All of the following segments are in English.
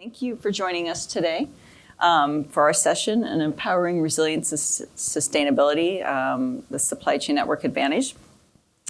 Thank you for joining us today for our session on Empowering Resilience and Sustainability, the Supply Chain Network Advantage.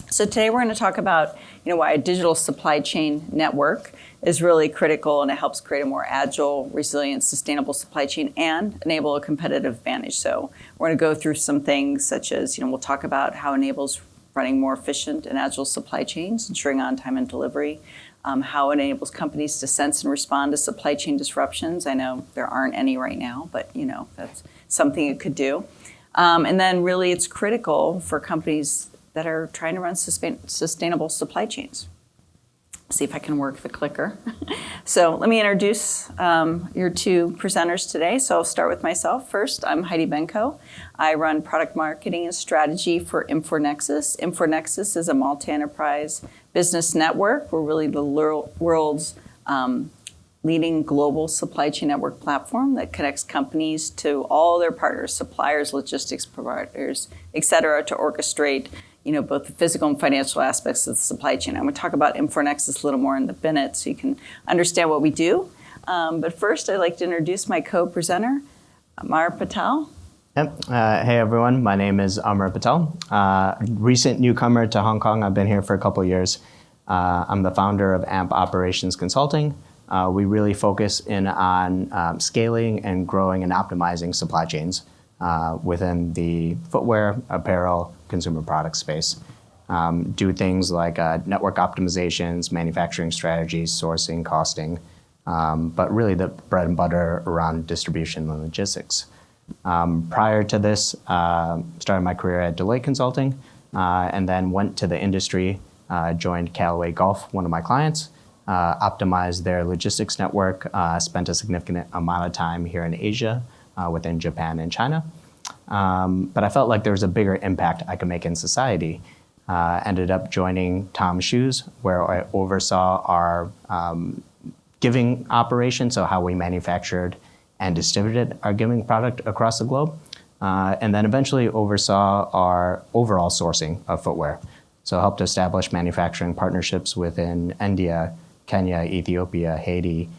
So today we're going to talk about why a digital supply chain network is really critical, and it helps create a more agile, resilient, sustainable supply chain and enable a competitive advantage. So we're going to go through some things such as, we'll talk about how it enables running more efficient and agile supply chains, ensuring on-time and delivery, how it enables companies to sense and respond to supply chain disruptions. I know there aren't any right now, but that's something it could do. And then really it's critical for companies that are trying to run sustainable supply chains. See if I can work the clicker. So let me introduce your two presenters today. So I'll start with myself first. I'm Heidi Benko. I run product marketing and strategy for Infor Nexus. Infor Nexus is a multi-enterprise business network. We're really the world's leading global supply chain network platform that connects companies to all their partners, suppliers, logistics providers, et cetera, to orchestrate both the physical and financial aspects of the supply chain. I'm going to talk about Infor Nexus a little more in a minute so you can understand what we do. But first, I'd like to introduce my co-presenter, Amar Patel. Yep. Hey, everyone. My name is Amar Patel. Recent newcomer to Hong Kong. I've been here for a couple of years. I'm the founder of AMP Operations Consulting. We really focus in on scaling and growing and optimizing supply chains within the footwear, apparel, consumer product space. Do things like network optimizations, manufacturing strategies, sourcing, costing, but really the bread and butter around distribution and logistics. Prior to this, started my career at Deloitte Consulting, and then went to the industry, joined Callaway Golf, one of my clients, optimized their logistics network, spent a significant amount of time here in Asia, within Japan and China. But I felt like there was a bigger impact I could make in society. Ended up joining Tom's Shoes, where I oversaw our giving operation, so how we manufactured and distributed our giving product across the globe. And then eventually oversaw our overall sourcing of footwear. So helped establish manufacturing partnerships within India, Kenya, Ethiopia, Haiti,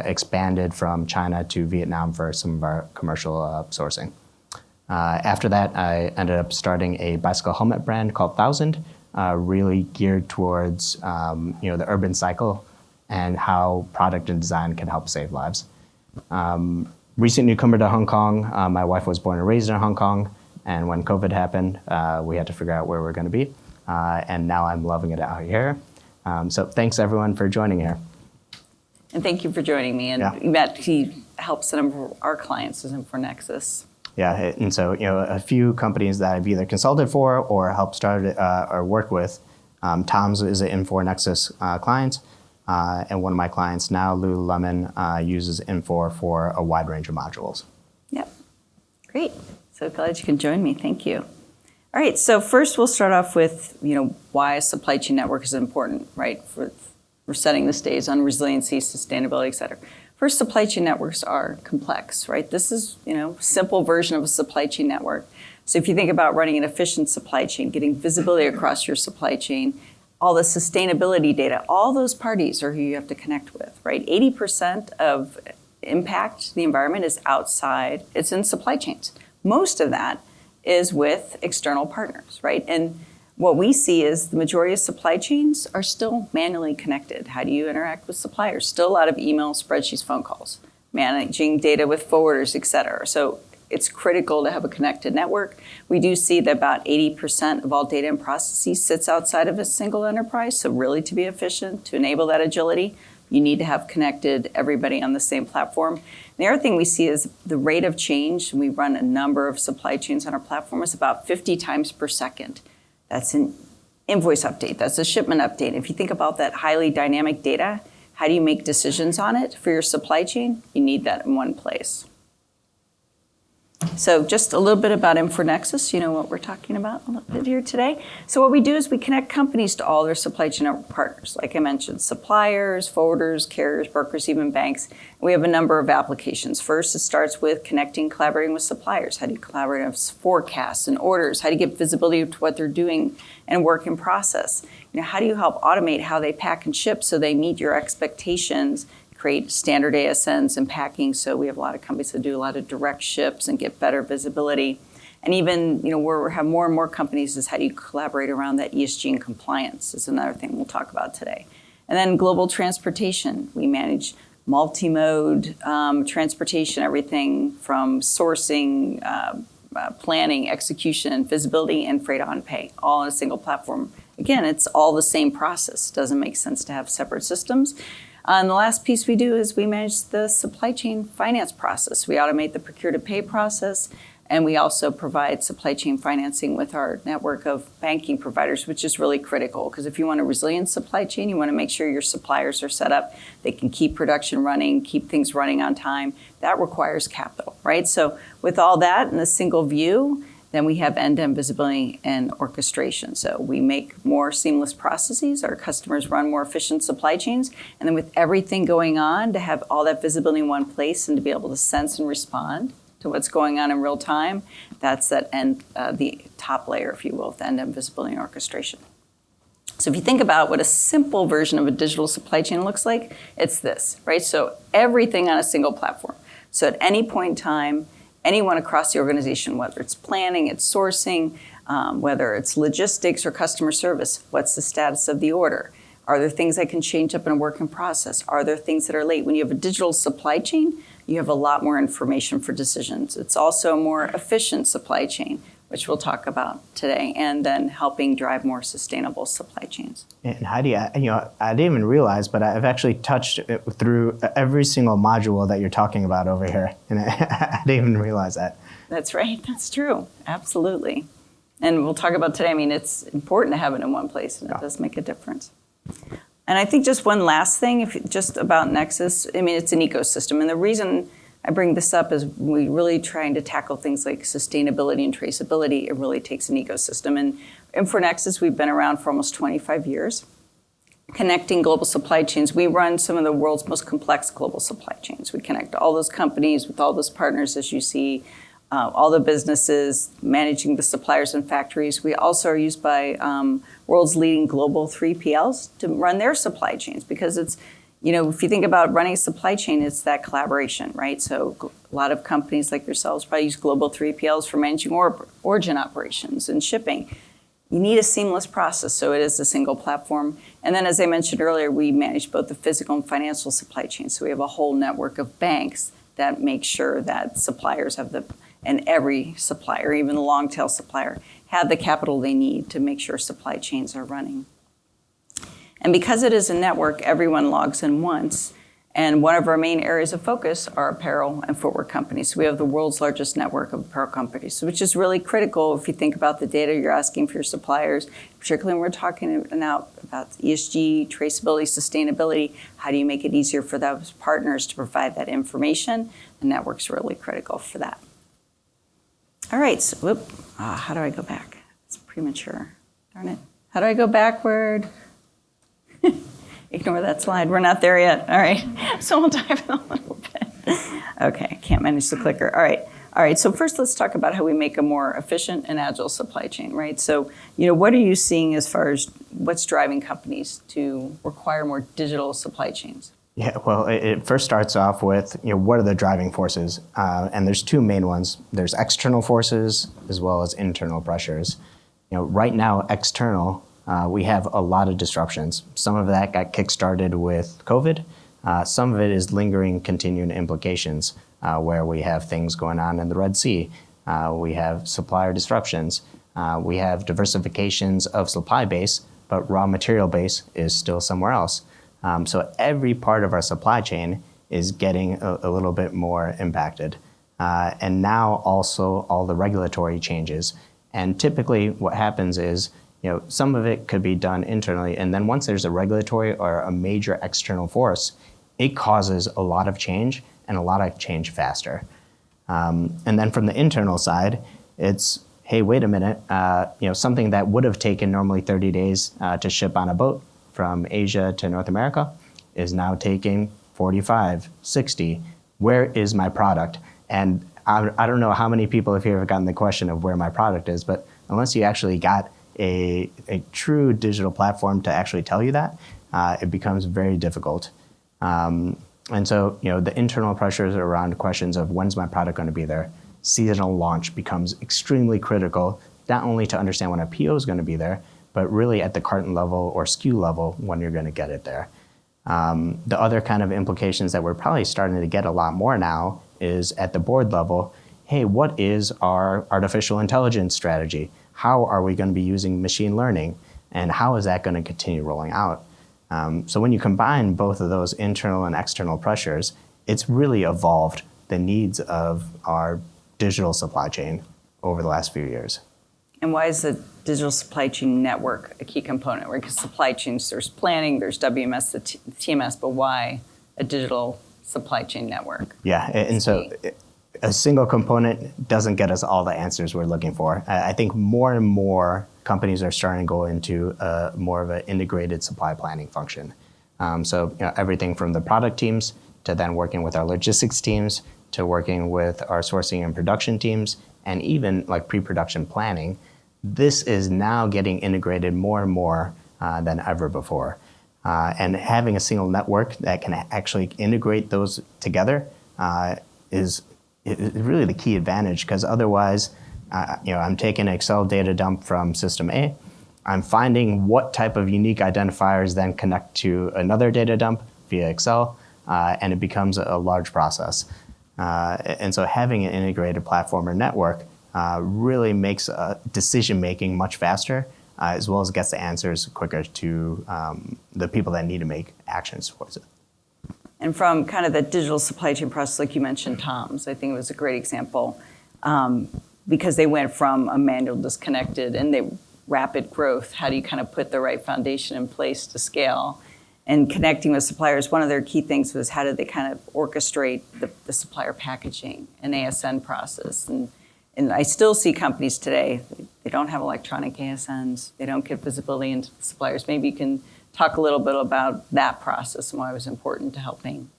expanded from China to Vietnam for some of our commercial sourcing. After that, I ended up starting a bicycle helmet brand called 1000, really geared towards the urban cycle and how product and design can help save lives. Recent newcomer to Hong Kong. My wife was born and raised in Hong Kong, and when COVID happened, we had to figure out where we're going to be. And now I'm loving it out here. So thanks everyone for joining here. And thank you for joining me. And he helps a number of our clients as Infor Nexus. Yeah, and so a few companies that I've either consulted for or helped start or work with. Tom's is an Infor Nexus client, and one of my clients now, Lululemon, uses Infor for a wide range of modules. Yep, great. So glad you can join me. Thank you. All right, so first we'll start off with why a supply chain network is important, right? We're setting the stage on resiliency, sustainability, et cetera. First, supply chain networks are complex, right? This is, simple version of a supply chain network. So if you think about running an efficient supply chain, getting visibility across your supply chain, all the sustainability data, all those parties are who you have to connect with, right? 80% of impact the environment is outside, it's in supply chains. Most of that is with external partners, right? And what we see is the majority of supply chains are still manually connected. How do you interact with suppliers? Still a lot of email, spreadsheets, phone calls, managing data with forwarders, et cetera. So it's critical to have a connected network. We do see that about 80% of all data and processes sits outside of a single enterprise. So really to be efficient, to enable that agility, you need to have connected everybody on the same platform. And the other thing we see is the rate of change. We run a number of supply chains on our platform. Is about 50 times per second. That's an invoice update. That's a shipment update. If you think about that highly dynamic data, how do you make decisions on it for your supply chain? You need that in one place. So just a little bit about Infor Nexus, what we're talking about a little bit here today. So what we do is we connect companies to all their supply chain network partners. Like I mentioned, suppliers, forwarders, carriers, brokers, even banks. We have a number of applications. First, it starts with connecting, collaborating with suppliers. How do you collaborate on forecasts and orders? How do you get visibility to what they're doing and work in process? How do you help automate how they pack and ship so they meet your expectations, create standard ASNs and packing. So we have a lot of companies that do a lot of direct ships and get better visibility. And even, where we have more and more companies is how do you collaborate around that ESG and compliance is another thing we'll talk about today. And then global transportation. We manage multi-mode transportation, everything from sourcing, planning, execution, visibility, and freight on pay, all on a single platform. Again, it's all the same process. Doesn't make sense to have separate systems. And the last piece we do is we manage the supply chain finance process. We automate the procure to pay process, and we also provide supply chain financing with our network of banking providers, which is really critical because if you want a resilient supply chain, you want to make sure your suppliers are set up, they can keep production running, keep things running on time. That requires capital, right? So with all that in a single view, then we have end-to-end visibility and orchestration. So we make more seamless processes, our customers run more efficient supply chains, and then with everything going on, to have all that visibility in one place and to be able to sense and respond to what's going on in real time, that's that the top layer, if you will, the end-to-end visibility and orchestration. So if you think about what a simple version of a digital supply chain looks like, it's this, right? So everything on a single platform. So at any point in time, anyone across the organization, whether it's planning, it's sourcing, whether it's logistics or customer service, what's the status of the order? Are there things that can change up in a work in process? Are there things that are late? When you have a digital supply chain, you have a lot more information for decisions. It's also a more efficient supply chain, which we'll talk about today, and then helping drive more sustainable supply chains. And Heidi, I didn't even realize, but I've actually touched it through every single module that you're talking about over here, and I didn't even realize that. That's right. That's true. Absolutely. And we'll talk about today. I mean, it's important to have it in one place, and it does make a difference. And I think just one last thing, just about Nexus, I mean, it's an ecosystem. And the reason I bring this up is we really trying to tackle things like sustainability and traceability. It really takes an ecosystem. And Infor Nexus, we've been around for almost 25 years. Connecting global supply chains. We run some of the world's most complex global supply chains. We connect all those companies with all those partners, as you see, all the businesses, managing the suppliers and factories. We also are used by world's leading global 3PLs to run their supply chains because it's, if you think about running a supply chain, it's that collaboration, right? So a lot of companies like yourselves probably use global 3PLs for managing origin operations and shipping. You need a seamless process, so it is a single platform. And then, as I mentioned earlier, we manage both the physical and financial supply chain. So we have a whole network of banks that make sure that suppliers have and every supplier, even the long tail supplier, have the capital they need to make sure supply chains are running. And because it is a network, everyone logs in once. And one of our main areas of focus are apparel and footwear companies. So we have the world's largest network of apparel companies, which is really critical if you think about the data you're asking for your suppliers, particularly when we're talking now about ESG, traceability, sustainability. How do you make it easier for those partners to provide that information? The network's really critical for that. All right, so how do I go back? It's premature, darn it. How do I go backward? Ignore that slide, we're not there yet. All right, so we'll dive in a little bit. Okay, I can't manage the clicker. All right, so first let's talk about how we make a more efficient and agile supply chain, right? So, what are you seeing as far as what's driving companies to require more digital supply chains? Yeah, well, it first starts off with, what are the driving forces? And there's two main ones. There's external forces as well as internal pressures. Right now, external, we have a lot of disruptions. Some of that got kickstarted with COVID. Some of it is lingering continuing implications where we have things going on in the Red Sea. We have supplier disruptions. We have diversifications of supply base, but raw material base is still somewhere else. So every part of our supply chain is getting a little bit more impacted. And now also all the regulatory changes. And typically what happens is, some of it could be done internally. And then once there's a regulatory or a major external force, it causes a lot of change and a lot of change faster. And then from the internal side, it's, hey, wait a minute, something that would have taken normally 30 days to ship on a boat from Asia to North America is now taking 45, 60. Where is my product? And I don't know how many people have here have gotten the question of where my product is, but unless you actually got a true digital platform to actually tell you that, it becomes very difficult. And so, the internal pressures around questions of when's my product going to be there, seasonal launch becomes extremely critical, not only to understand when a PO is going to be there, but really at the carton level or SKU level when you're going to get it there. The other kind of implications that we're probably starting to get a lot more now is at the board level. Hey, what is our artificial intelligence strategy? How are we going to be using machine learning? And how is that going to continue rolling out? So when you combine both of those internal and external pressures, it's really evolved the needs of our digital supply chain over the last few years. And why is the digital supply chain network a key component? Right? Because supply chains, there's planning, there's WMS, the TMS, but why a digital supply chain network? Yeah, and so a single component doesn't get us all the answers we're looking for. I think more and more companies are starting to go into more of an integrated supply planning function. So everything from the product teams to then working with our logistics teams to working with our sourcing and production teams and even like pre-production planning. This is now getting integrated more and more than ever before. And having a single network that can actually integrate those together is really the key advantage, because otherwise, I'm taking an Excel data dump from system A. I'm finding what type of unique identifiers then connect to another data dump via Excel, and it becomes a large process. And so having an integrated platform or network really makes decision-making much faster, as well as gets the answers quicker to the people that need to make actions towards it. And from kind of the digital supply chain process, like you mentioned, Tom's, I think it was a great example, because they went from a manual disconnected and they rapid growth. How do you kind of put the right foundation in place to scale? And connecting with suppliers, one of their key things was how did they kind of orchestrate the supplier packaging and ASN process. And I still see companies today, they don't have electronic ASNs, they don't get visibility into the suppliers. Maybe you can talk a little bit about that process and why it was important to helping.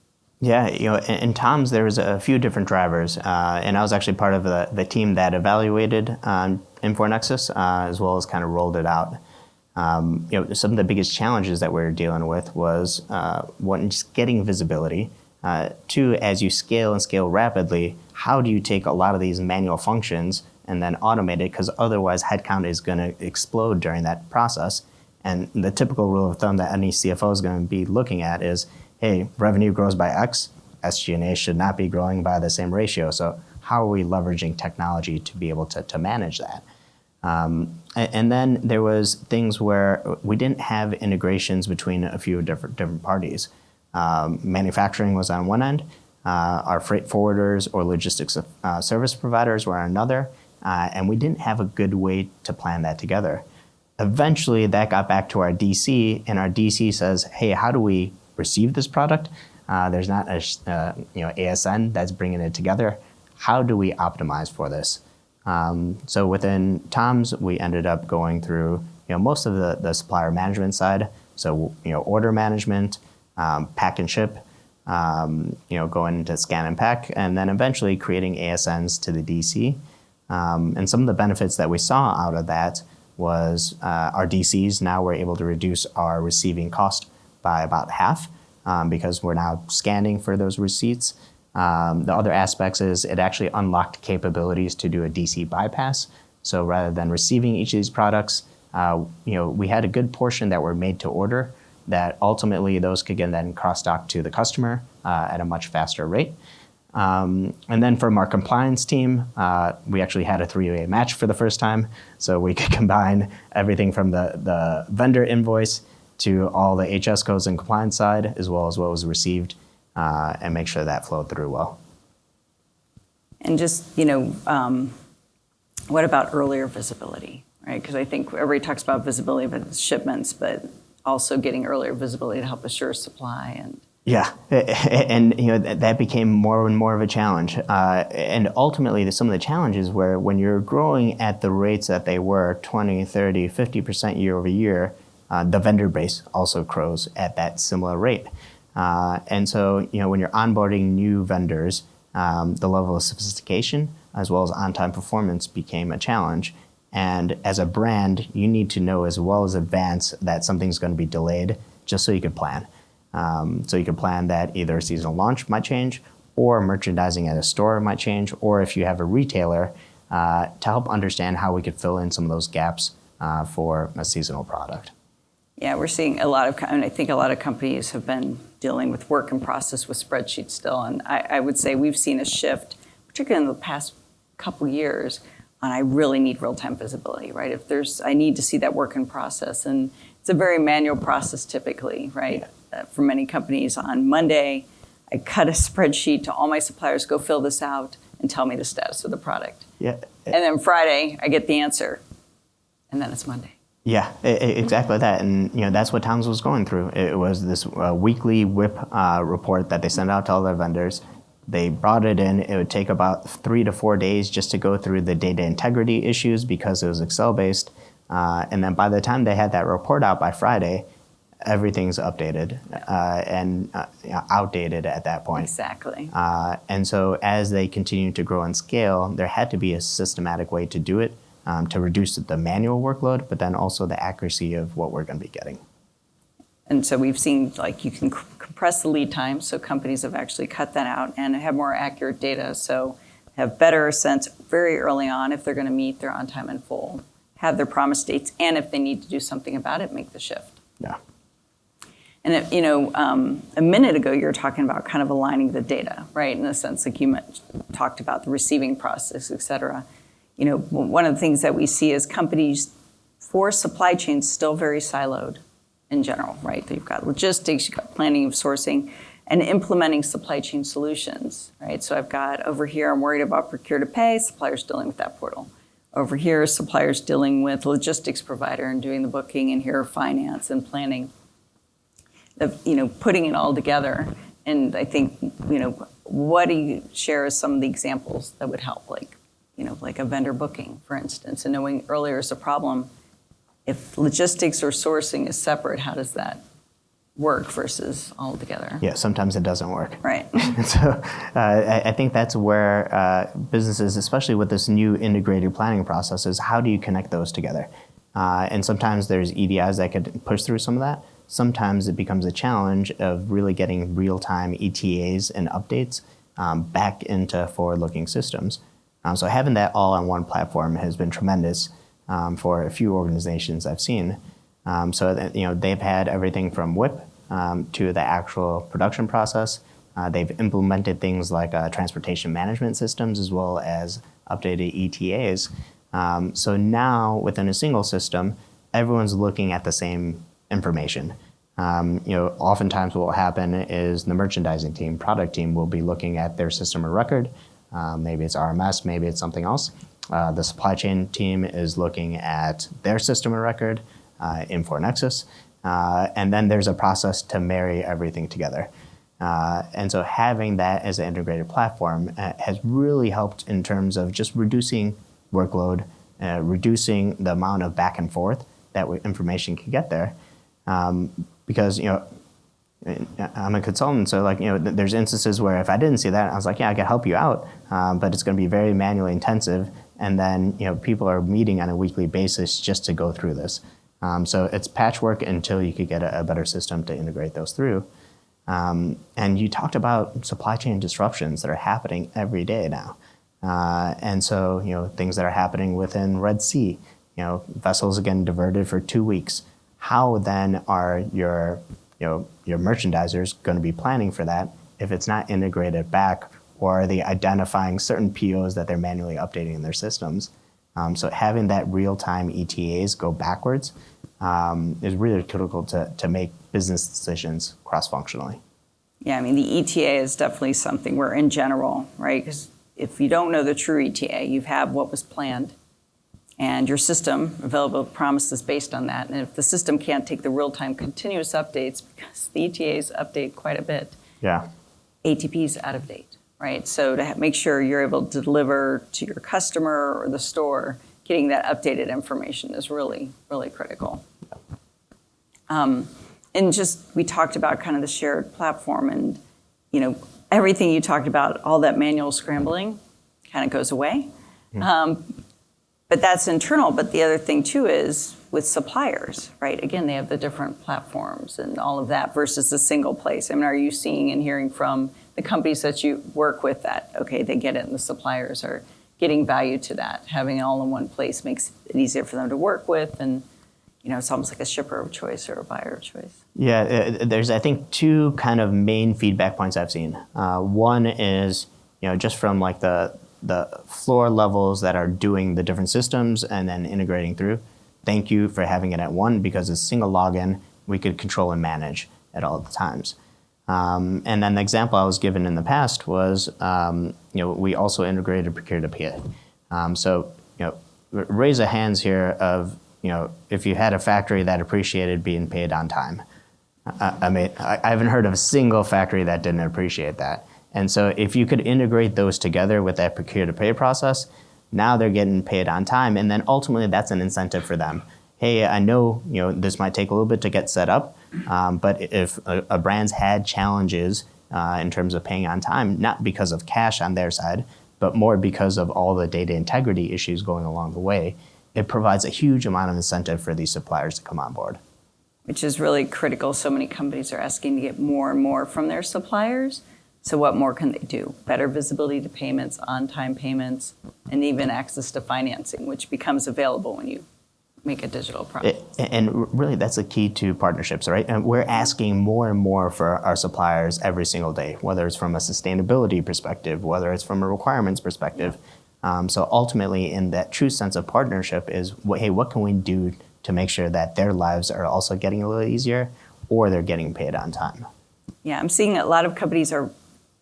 Yeah, in Tom's, there was a few different drivers, and I was actually part of the team that evaluated Infor Nexus, as well as kind of rolled it out. Some of the biggest challenges that we were dealing with was one, just getting visibility. Two, as you scale and scale rapidly, how do you take a lot of these manual functions and then automate it? Because otherwise, headcount is going to explode during that process. And the typical rule of thumb that any CFO is going to be looking at is, hey, revenue grows by X, SG&A should not be growing by the same ratio. So how are we leveraging technology to be able to manage that? And then there was things where we didn't have integrations between a few different parties. Manufacturing was on one end, our freight forwarders or logistics service providers were on another, and we didn't have a good way to plan that together. Eventually, that got back to our DC, and our DC says, hey, how do we receive this product? There's not a ASN that's bringing it together. How do we optimize for this? So within Tom's, we ended up going through most of the supplier management side. So order management, pack and ship, going into scan and pack, and then eventually creating ASNs to the DC. And some of the benefits that we saw out of that was our DCs now were able to reduce our receiving cost by about half because we're now scanning for those receipts. The other aspects is it actually unlocked capabilities to do a DC bypass. So rather than receiving each of these products, we had a good portion that were made to order that ultimately those could get then cross-docked to the customer at a much faster rate. And then from our compliance team, we actually had a three-way match for the first time. So we could combine everything from the vendor invoice to all the HS codes and compliance side, as well as what was received, and make sure that flowed through well. And just, what about earlier visibility, right? Because I think everybody talks about visibility of shipments, but also getting earlier visibility to help assure supply and yeah, and that became more and more of a challenge. And ultimately, some of the challenges were when you're growing at the rates that they were, 20, 30, 50% year over year, the vendor base also grows at that similar rate. And so, when you're onboarding new vendors, the level of sophistication as well as on-time performance became a challenge. And as a brand, you need to know as well as advance that something's going to be delayed just so you can plan. So you can plan that either a seasonal launch might change, or merchandising at a store might change, or if you have a retailer, to help understand how we could fill in some of those gaps for a seasonal product. Yeah, we're seeing a lot of, and I think a lot of companies have been dealing with work in process with spreadsheets still. And I would say we've seen a shift, particularly in the past couple years, on I really need real-time visibility, right? If I need to see that work in process. And it's a very manual process typically, right? Yeah. For many companies on Monday, I cut a spreadsheet to all my suppliers, go fill this out and tell me the status of the product. Yeah. And then Friday, I get the answer. And then it's Monday. Yeah, exactly that. And that's what Towns was going through. It was this weekly WIP report that they sent out to all their vendors. They brought it in. It would take about 3 to 4 days just to go through the data integrity issues because it was Excel-based. And then by the time they had that report out by Friday, everything's updated and outdated at that point. Exactly. And so as they continue to grow and scale, there had to be a systematic way to do it to reduce the manual workload, but then also the accuracy of what we're going to be getting. And so we've seen like you can compress the lead time, so companies have actually cut that out and have more accurate data, so have better sense very early on if they're going to meet their on time and full, have their promise dates, and if they need to do something about it, make the shift. Yeah. And a minute ago you were talking about kind of aligning the data, right? In the sense like you talked about the receiving process, et cetera. One of the things that we see is companies for supply chains still very siloed in general, right? You've got logistics, you've got planning of sourcing, and implementing supply chain solutions, right? So I've got over here, I'm worried about procure to pay, suppliers dealing with that portal. Over here, suppliers dealing with logistics provider and doing the booking, and here finance and planning. Putting it all together. And I think, what do you share as some of the examples that would help, like a vendor booking, for instance, and knowing earlier is a problem. If logistics or sourcing is separate, how does that work versus all together? Yeah, sometimes it doesn't work. Right. So I think that's where businesses, especially with this new integrated planning process, is how do you connect those together? And sometimes there's EDIs that could push through some of that. Sometimes it becomes a challenge of really getting real-time ETAs and updates back into forward-looking systems. So having that all on one platform has been tremendous for a few organizations I've seen. So that, they've had everything from WIP to the actual production process. They've implemented things like transportation management systems as well as updated ETAs. So now within a single system, everyone's looking at the same information. Oftentimes what will happen is the merchandising team, product team will be looking at their system of record. Maybe it's RMS, maybe it's something else. The supply chain team is looking at their system of record, Infor Nexus. And then there's a process to marry everything together. And so having that as an integrated platform has really helped in terms of just reducing workload, reducing the amount of back and forth that information can get there. Because, I'm a consultant, so there's instances where if I didn't see that, I was like, yeah, I can help you out, but it's going to be very manually intensive. And then, people are meeting on a weekly basis just to go through this. So it's patchwork until you could get a better system to integrate those through. And you talked about supply chain disruptions that are happening every day now. And so, things that are happening within Red Sea, vessels getting diverted for 2 weeks. How then are your merchandisers going to be planning for that if it's not integrated back, or are they identifying certain POs that they're manually updating in their systems? So having that real-time ETAs go backwards is really critical to make business decisions cross-functionally. Yeah, the ETA is definitely something where in general, right? Because if you don't know the true ETA, you have what was planned, and your system, available promise, is based on that. And if the system can't take the real-time continuous updates, because the ETAs update quite a bit, yeah, ATP is out of date, right? So to make sure you're able to deliver to your customer or the store, getting that updated information is really, really critical. And we talked about kind of the shared platform, and everything you talked about, all that manual scrambling kind of goes away. But that's internal. But the other thing too is with suppliers, right? Again, they have the different platforms and all of that versus a single place. I mean, are you seeing and hearing from the companies that you work with that, okay, they get it and the suppliers are getting value to that? Having it all in one place makes it easier for them to work with, and it's almost like a shipper of choice or a buyer of choice. Yeah, there's, I think, two kind of main feedback points I've seen. One is, just from like the floor levels that are doing the different systems and then integrating through. Thank you for having it at one, because a single login we could control and manage at all the times. And then the example I was given in the past was, we also integrated procure to pay. So, raise of hands here of, if you had a factory that appreciated being paid on time. I haven't heard of a single factory that didn't appreciate that. And so if you could integrate those together with that procure to pay process, now they're getting paid on time. And then ultimately that's an incentive for them. Hey, I know, this might take a little bit to get set up, but if a brand's had challenges in terms of paying on time, not because of cash on their side, but more because of all the data integrity issues going along the way, it provides a huge amount of incentive for these suppliers to come on board. Which is really critical. So many companies are asking to get more and more from their suppliers. So what more can they do? Better visibility to payments, on-time payments, and even access to financing, which becomes available when you make a digital product. And really, that's the key to partnerships, right? And we're asking more and more for our suppliers every single day, whether it's from a sustainability perspective, whether it's from a requirements perspective. So ultimately, in that true sense of partnership is, hey, what can we do to make sure that their lives are also getting a little easier, or they're getting paid on time? Yeah, I'm seeing a lot of companies are,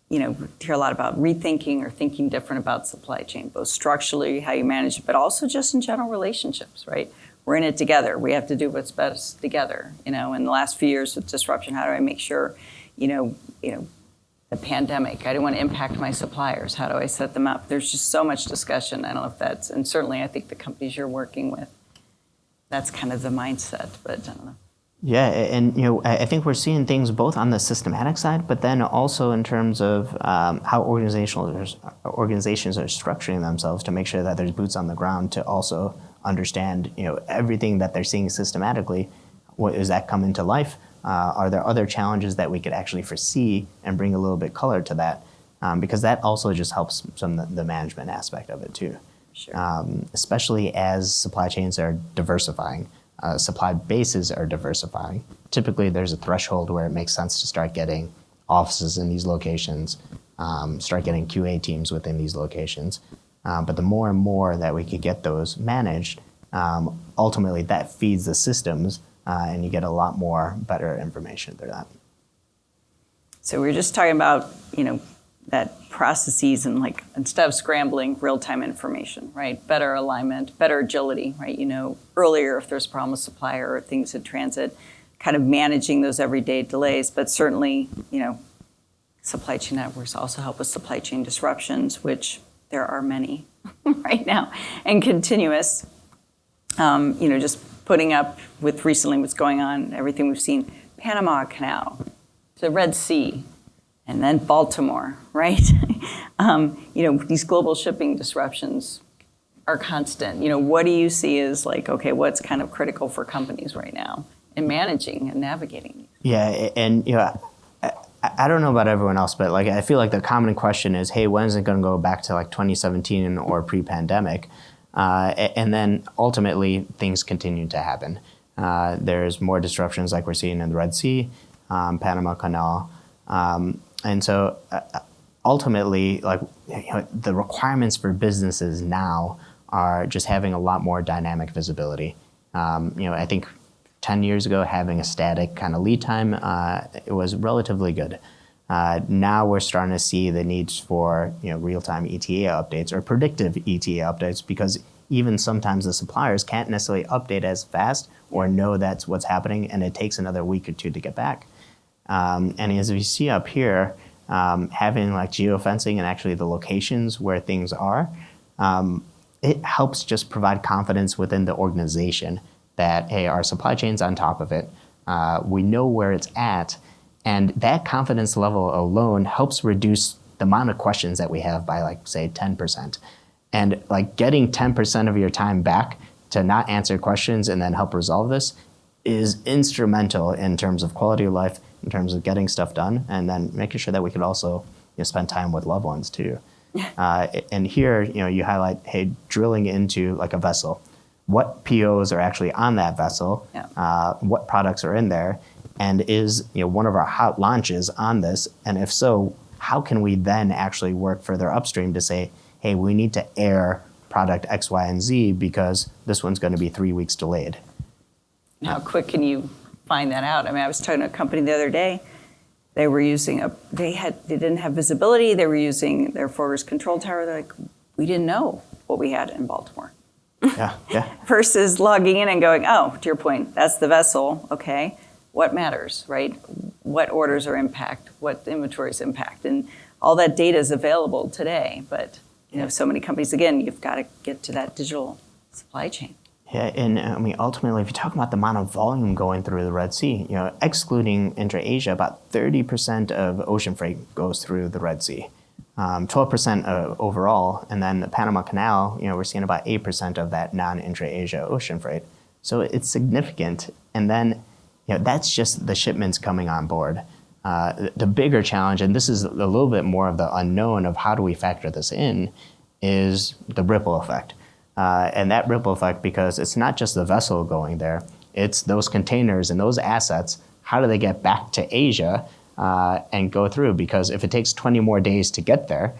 hear a lot about rethinking or thinking different about supply chain, both structurally, how you manage it, but also just in general relationships, right? We're in it together. We have to do what's best together. In the last few years with disruption, how do I make sure, the pandemic, I don't want to impact my suppliers. How do I set them up? There's just so much discussion. I don't know if that's, and certainly I think the companies you're working with, that's kind of the mindset, but I don't know. Yeah, and I think we're seeing things both on the systematic side, but then also in terms of how organizations are structuring themselves to make sure that there's boots on the ground to also understand, everything that they're seeing systematically. What is that coming to life? Are there other challenges that we could actually foresee and bring a little bit color to that? Because that also just helps some of the management aspect of it too. Sure. Especially as supply chains are diversifying. Supply bases are diversifying. Typically, there's a threshold where it makes sense to start getting offices in these locations, start getting QA teams within these locations. But the more and more that we could get those managed, ultimately that feeds the systems, and you get a lot more better information through that. So we were just talking about, that processes and instead of scrambling, real-time information, right? Better alignment, better agility, right? Earlier if there's a problem with supplier or things in transit, kind of managing those everyday delays, but certainly, supply chain networks also help with supply chain disruptions, which there are many right now, and continuous. Just putting up with recently what's going on, everything we've seen, Panama Canal, the Red Sea, and then Baltimore, right? These global shipping disruptions are constant. What do you see as what's kind of critical for companies right now in managing and navigating these? Yeah, and I don't know about everyone else, but I feel like the common question is, hey, when is it going to go back to 2017 or pre-pandemic? And then ultimately things continue to happen. There's more disruptions like we're seeing in the Red Sea, Panama Canal. And so ultimately, the requirements for businesses now are just having a lot more dynamic visibility. I think 10 years ago, having a static kind of lead time, it was relatively good. Now we're starting to see the needs for real-time ETA updates or predictive ETA updates, because even sometimes the suppliers can't necessarily update as fast or know that's what's happening, and it takes another week or two to get back. And as we see up here, having geofencing and actually the locations where things are, it helps just provide confidence within the organization that, hey, our supply chain's on top of it. We know where it's at. And that confidence level alone helps reduce the amount of questions that we have by say 10%. And getting 10% of your time back to not answer questions and then help resolve this is instrumental in terms of quality of life, in terms of getting stuff done, and then making sure that we could also spend time with loved ones too. And here, you highlight, hey, drilling into like a vessel, what POs are actually on that vessel, what products are in there, and is one of our hot launches on this, and if so, how can we then actually work further upstream to say, hey, we need to air product X, Y, and Z because this one's going to be 3 weeks delayed. How quick can you find that out? I mean, I was talking to a company the other day. They were using they didn't have visibility. They were using their forwarders control tower. They're like, we didn't know what we had in Baltimore. Yeah. Versus logging in and going, oh, to your point, that's the vessel. Okay, what matters, right? What orders are impact? What inventories impact? And all that data is available today. But so many companies, again, you've got to get to that digital supply chain. Yeah, and I mean, ultimately, if you talk about the amount of volume going through the Red Sea, excluding intra-Asia, about 30% of ocean freight goes through the Red Sea, 12% overall, and then the Panama Canal, we're seeing about 8% of that non-intra-Asia ocean freight. So it's significant, and then that's just the shipments coming on board. The bigger challenge, and this is a little bit more of the unknown of how do we factor this in, is the ripple effect. And that ripple effect, because it's not just the vessel going there, it's those containers and those assets, how do they get back to Asia and go through? Because if it takes 20 more days to get there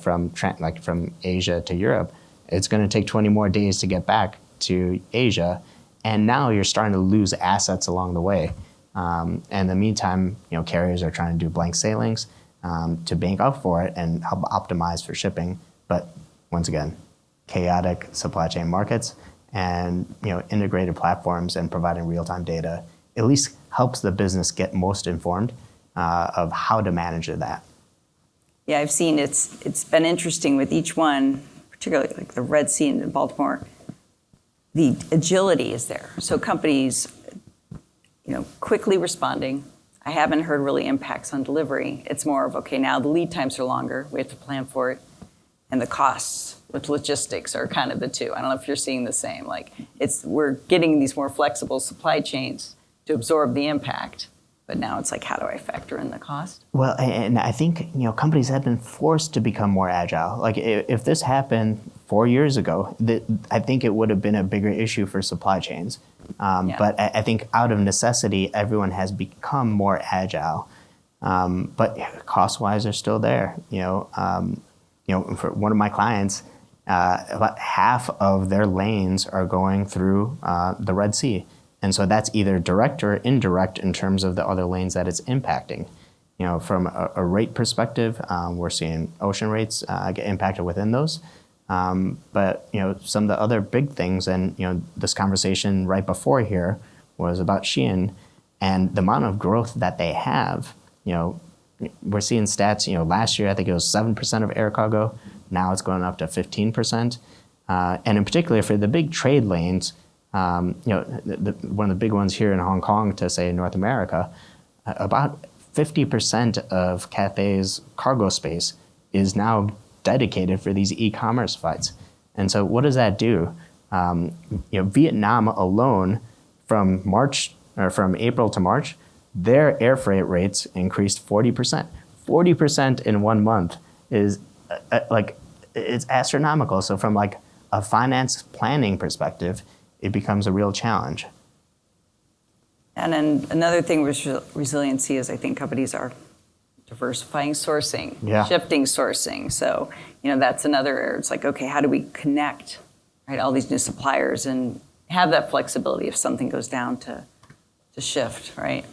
from Asia to Europe, it's going to take 20 more days to get back to Asia. And now you're starting to lose assets along the way. And in the meantime, carriers are trying to do blank sailings to bank up for it and help optimize for shipping. But once again, chaotic supply chain markets and integrated platforms and providing real-time data at least helps the business get most informed of how to manage that. Yeah, I've seen it's been interesting with each one, particularly like the Red Sea and Baltimore. The agility is there. So companies, quickly responding. I haven't heard really impacts on delivery. It's more of, okay, now the lead times are longer. We have to plan for it. And the costs with logistics are kind of the two. I don't know if you're seeing the same. Like we're getting these more flexible supply chains to absorb the impact. But now it's like, how do I factor in the cost? Well, and I think, companies have been forced to become more agile. Like if this happened 4 years ago, I think it would have been a bigger issue for supply chains. But I think out of necessity, everyone has become more agile. But cost-wise, they're still there. For one of my clients, about half of their lanes are going through the Red Sea. And so that's either direct or indirect in terms of the other lanes that it's impacting. From a rate perspective, we're seeing ocean rates get impacted within those. But some of the other big things, and this conversation right before here was about Shein and the amount of growth that they have. We're seeing stats. Last year I think it was 7% of air cargo. Now it's going up to 15%. And in particular for the big trade lanes, one of the big ones here in Hong Kong to say in North America, about 50% of Cathay's cargo space is now dedicated for these e-commerce flights. And so what does that do? Vietnam alone from April to March, their air freight rates increased 40%. 40% in 1 month is it's astronomical. So from like a finance planning perspective, it becomes a real challenge. And then another thing with resiliency is I think companies are diversifying sourcing, shifting sourcing. So, that's another area. It's like, okay, how do we connect, right, all these new suppliers and have that flexibility if something goes down to shift, right?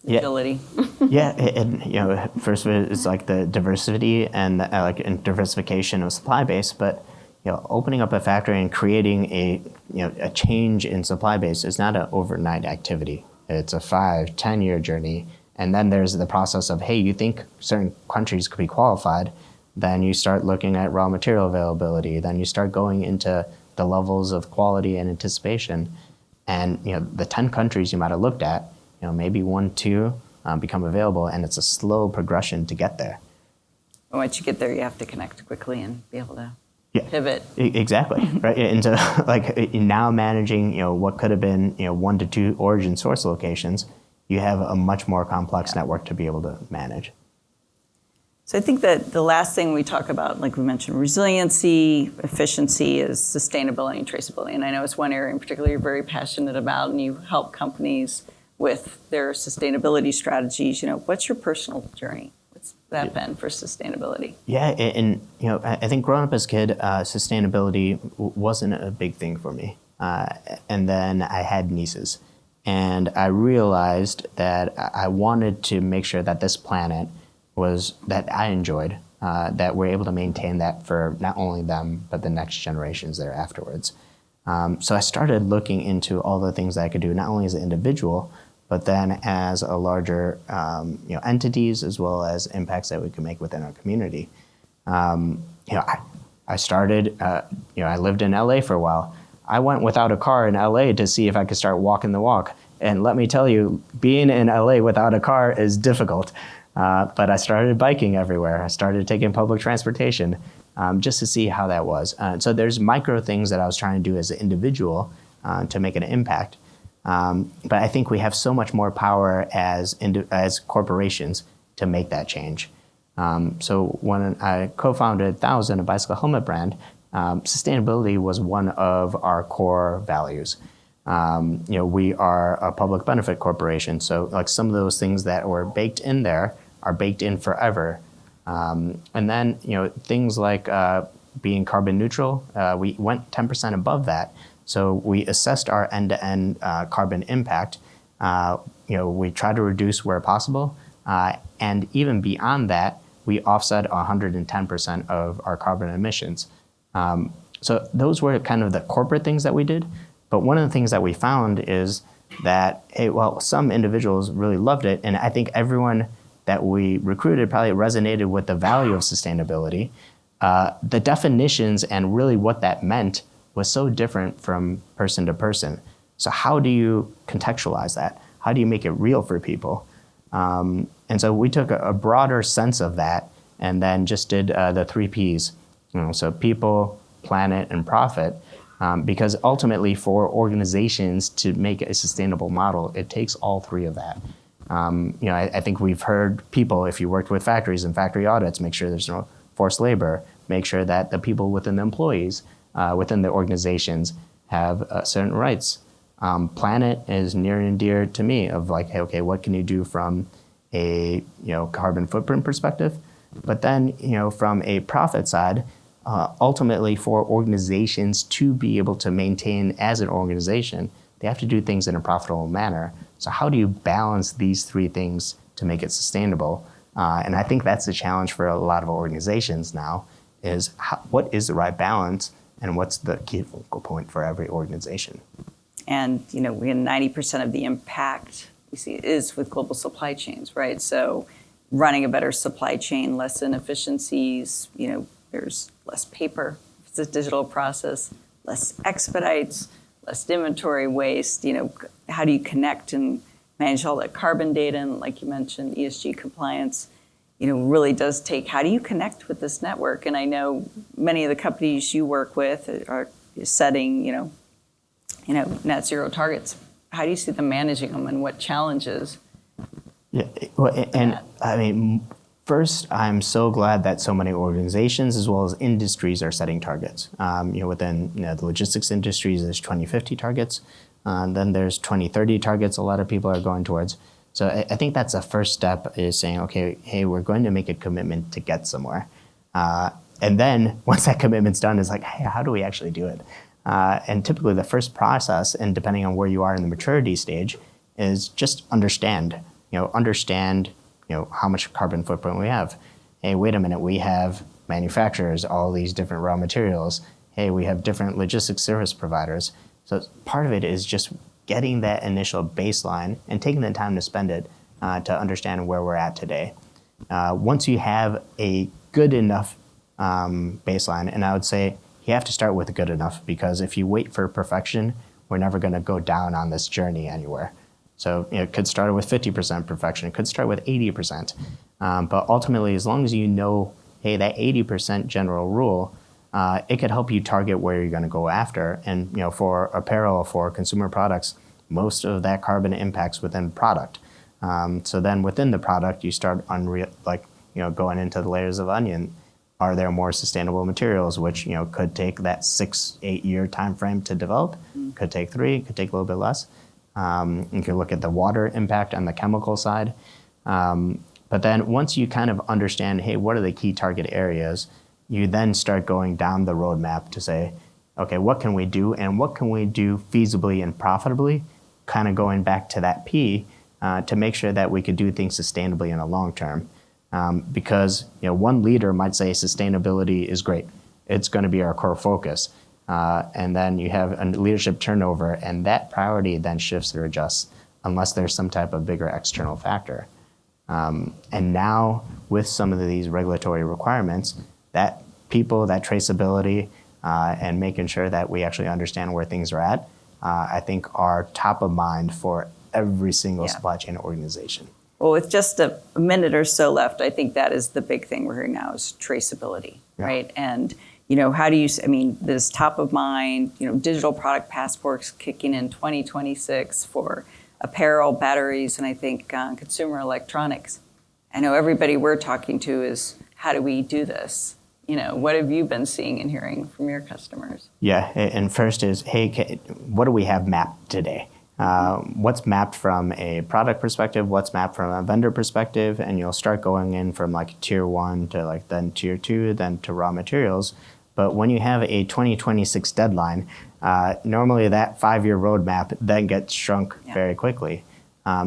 Agility. And first it's like the diversity and diversification of supply base, but opening up a factory and creating a change in supply base is not an overnight activity. It's a 5-10 year journey. And then there's the process of, hey, you think certain countries could be qualified, then you start looking at raw material availability, then you start going into the levels of quality and anticipation. And the 10 countries you might have looked at, maybe 1, 2 become available, and it's a slow progression to get there. Once you get there, you have to connect quickly and be able to pivot. Exactly, right? And so, like now managing, what could have been, 1 to 2 origin source locations, you have a much more complex network to be able to manage. So I think that the last thing we talk about, like we mentioned, resiliency, efficiency, is sustainability and traceability. And I know it's one area in particular you're very passionate about, and you help companies with their sustainability strategies. What's your personal journey? What's that been for sustainability? Yeah, and I think growing up as a kid, sustainability wasn't a big thing for me. And then I had nieces, and I realized that I wanted to make sure that this planet was that I enjoyed, that we're able to maintain that for not only them, but the next generations there afterwards. So I started looking into all the things that I could do, not only as an individual, but then as a larger entities, as well as impacts that we can make within our community. I started, I lived in LA for a while. I went without a car in LA to see if I could start walking the walk. And let me tell you, being in LA without a car is difficult. But I started biking everywhere. I started taking public transportation just to see how that was. So there's micro things that I was trying to do as an individual to make an impact. But I think we have so much more power as corporations to make that change. So when I co-founded 1000, a bicycle helmet brand, sustainability was one of our core values. We are a public benefit corporation, so like some of those things that were baked in there are baked in forever. And then, things like being carbon neutral, we went 10% above that. So we assessed our end-to-end carbon impact. We try to reduce where possible. And even beyond that, we offset 110% of our carbon emissions. So those were kind of the corporate things that we did. But one of the things that we found is that, some individuals really loved it. And I think everyone that we recruited probably resonated with the value of sustainability. The definitions and really what that meant was so different from person to person. So how do you contextualize that? How do you make it real for people? And so we took a broader sense of that and then just did the 3 Ps. So people, planet, and profit. Because ultimately for organizations to make a sustainable model, it takes all 3 of that. I think we've heard people, if you worked with factories and factory audits, make sure there's no forced labor, make sure that the people within the employees, within the organizations have certain rights. Planet is near and dear to me of like, hey, okay, what can you do from a carbon footprint perspective? But then, from a profit side, ultimately for organizations to be able to maintain as an organization, they have to do things in a profitable manner. So how do you balance these 3 things to make it sustainable? And I think that's the challenge for a lot of organizations now is what is the right balance and what's the key focal point for every organization? And, we have 90% of the impact we see is with global supply chains, right? So running a better supply chain, less inefficiencies, there's less paper. It's a digital process, less expedites, less inventory waste. How do you connect and manage all that carbon data? And like you mentioned, ESG compliance, really does take, how do you connect with this network? And I know many of the companies you work with are setting, net zero targets. How do you see them managing them and what challenges? Yeah, well, and I mean, first, I'm so glad that so many organizations as well as industries are setting targets. Within the logistics industries, there's 2050 targets. Then there's 2030 targets a lot of people are going towards. So I think that's the first step is saying, okay, hey, we're going to make a commitment to get somewhere. And then once that commitment's done, it's like, hey, how do we actually do it? And typically the first process, and depending on where you are in the maturity stage, is just understand how much carbon footprint we have. Hey, wait a minute, we have manufacturers, all these different raw materials. Hey, we have different logistics service providers. So part of it is just getting that initial baseline and taking the time to spend it to understand where we're at today. Once you have a good enough baseline, and I would say you have to start with good enough, because if you wait for perfection, we're never going to go down on this journey anywhere. So it could start with 50% perfection. It could start with 80%. But ultimately, as long as you know, hey, that 80% general rule, it could help you target where you're going to go after. And for apparel, for consumer products, most of that carbon impacts within product. So then within the product, you start going into the layers of onion. Are there more sustainable materials, which could take that 6-8 year time frame to develop? Could take 3, could take a little bit less. You can look at the water impact on the chemical side. But then once you kind of understand, hey, what are the key target areas, you then start going down the roadmap to say, okay, what can we do and what can we do feasibly and profitably, kind of going back to that P to make sure that we could do things sustainably in the long term. Because one leader might say sustainability is great. It's going to be our core focus. And then you have a leadership turnover, and that priority then shifts or adjusts unless there's some type of bigger external factor. And now with some of these regulatory requirements, that people, that traceability, and making sure that we actually understand where things are at, I think are top of mind for every single supply chain organization. Well, with just a minute or so left, I think that is the big thing we're hearing now is traceability, right? And, how do you, this top of mind, digital product passports kicking in 2026 for apparel, batteries, and I think consumer electronics. I know everybody we're talking to is, how do we do this? What have you been seeing and hearing from your customers? Yeah, and first is, hey, what do we have mapped today? What's mapped from a product perspective, what's mapped from a vendor perspective, and you'll start going in from tier 1 to then tier 2, then to raw materials. But when you have a 2026 deadline, normally that 5-year roadmap then gets shrunk very quickly.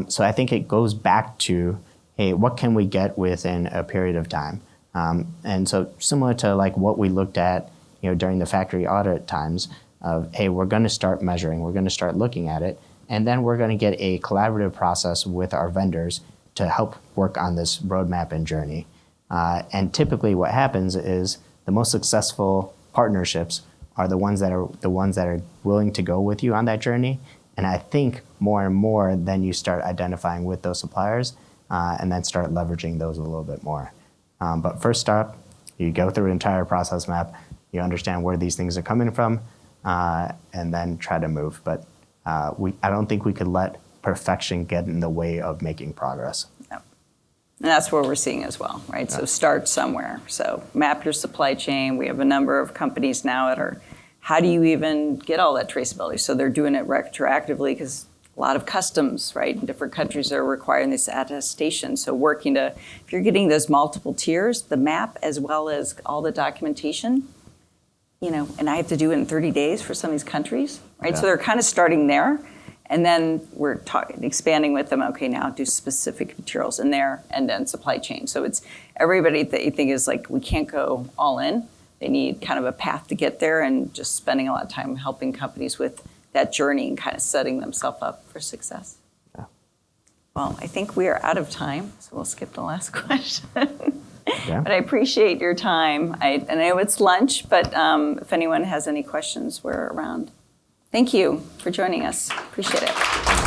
So I think it goes back to, hey, what can we get within a period of time? And so similar to what we looked at during the factory audit times of, hey, we're going to start measuring, we're going to start looking at it, and then we're going to get a collaborative process with our vendors to help work on this roadmap and journey. And typically what happens is the most successful partnerships are the ones that are willing to go with you on that journey. And I think more and more then you start identifying with those suppliers and then start leveraging those a little bit more. But first stop, you go through an entire process map, you understand where these things are coming from, and then try to move. But I don't think we could let perfection get in the way of making progress. Yep. And that's what we're seeing as well, right? So start somewhere. So map your supply chain. We have a number of companies now that are, how do you even get all that traceability? So they're doing it retroactively because a lot of customs, right? In different countries are requiring this attestation. So working to, if you're getting those multiple tiers, the map as well as all the documentation, and I have to do it in 30 days for some of these countries, right? Yeah. So they're kind of starting there. And then we're expanding with them, okay, now do specific materials in there and then supply chain. So it's everybody that you think is we can't go all in. They need kind of a path to get there and just spending a lot of time helping companies with that journey and kind of setting themselves up for success. Yeah. Well, I think we are out of time, so we'll skip the last question. Yeah. But I appreciate your time. I know it's lunch, but if anyone has any questions, we're around. Thank you for joining us. Appreciate it.